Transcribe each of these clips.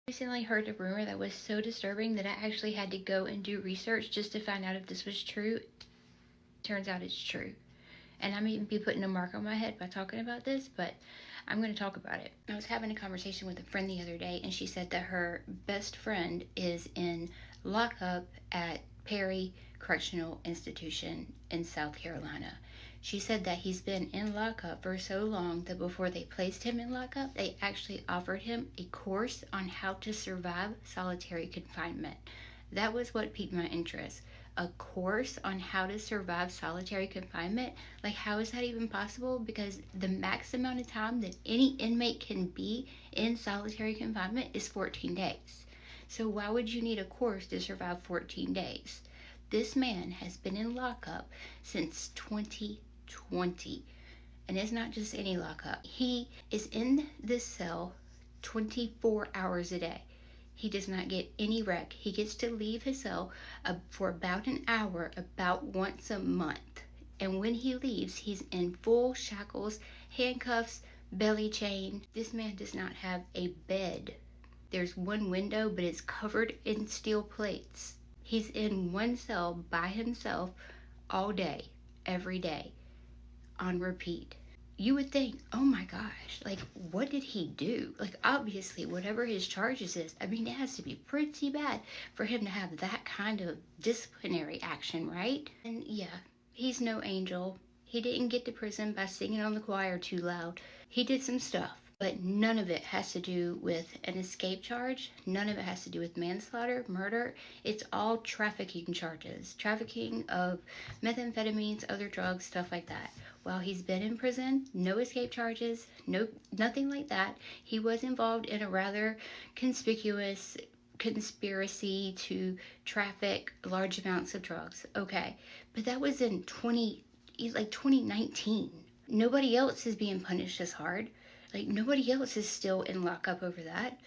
Recently heard a rumor that was so disturbing that I actually had to go and do research just to find out if this was true. Turns out it's true. And I may be putting a mark on my head by talking about this, but I'm going to talk about it. I was having a conversation with a friend the other day, and she said that her best friend is in lockup at Perry Correctional Institution in South Carolina. She said that he's been in lockup for so long that before they placed him in lockup, they actually offered him a course on how to survive solitary confinement. That was what piqued my interest. A course on how to survive solitary confinement? Like, how is that even possible? Because the max amount of time that any inmate can be in solitary confinement is 14 days. So why would you need a course to survive 14 days? This man has been in lockup since 2020. And it's not just any lockup. He is in this cell 24 hours a day. He does not get any rec. He gets to leave his cell for about an hour, about once a month. And when he leaves, he's in full shackles, handcuffs, belly chain. This man does not have a bed. There's one window, but it's covered in steel plates. He's in one cell by himself all day, every day, on repeat. You would think, oh my gosh, like, what did he do? Like, obviously, whatever his charges is, I mean, it has to be pretty bad for him to have that kind of disciplinary action, right? And yeah, he's no angel. He didn't get to prison by singing on the choir too loud. He did some stuff, but none of it has to do with an escape charge. None of it has to do with manslaughter, murder. It's all trafficking charges. Trafficking of methamphetamines, other drugs, stuff like that. While he's been in prison, no escape charges, nothing like that. He was involved in a rather conspicuous conspiracy to traffic large amounts of drugs. Okay, but that was in 2019. Nobody else is being punished as hard. Like, nobody else is still in lockup over that.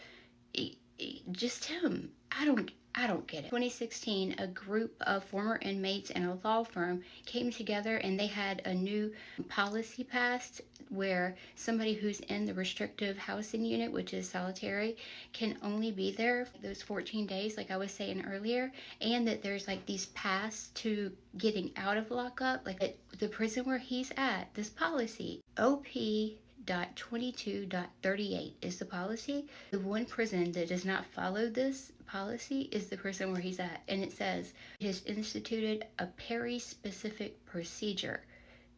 Just him. I don't get it. 2016, a group of former inmates and a law firm came together and they had a new policy passed where somebody who's in the restrictive housing unit, which is solitary, can only be there for those 14 days, like I was saying earlier, and that there's like these paths to getting out of lockup, like at the prison where he's at. This policy, OP.22.38 is the policy. The one prison that does not follow this policy is the prison where he's at, and it says it has instituted a Perry specific procedure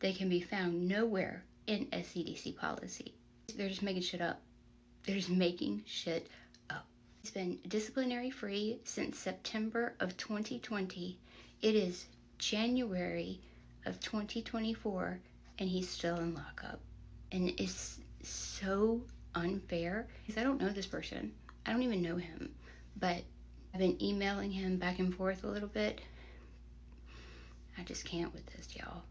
that can be found nowhere in a CDC policy. They're just making shit up. They're just making shit up. He's been disciplinary free since September of 2020. It is January of 2024 and he's still in lockup. And it's so unfair because I don't know this person. I don't even know him, but I've been emailing him back and forth a little bit. I just can't with this, y'all.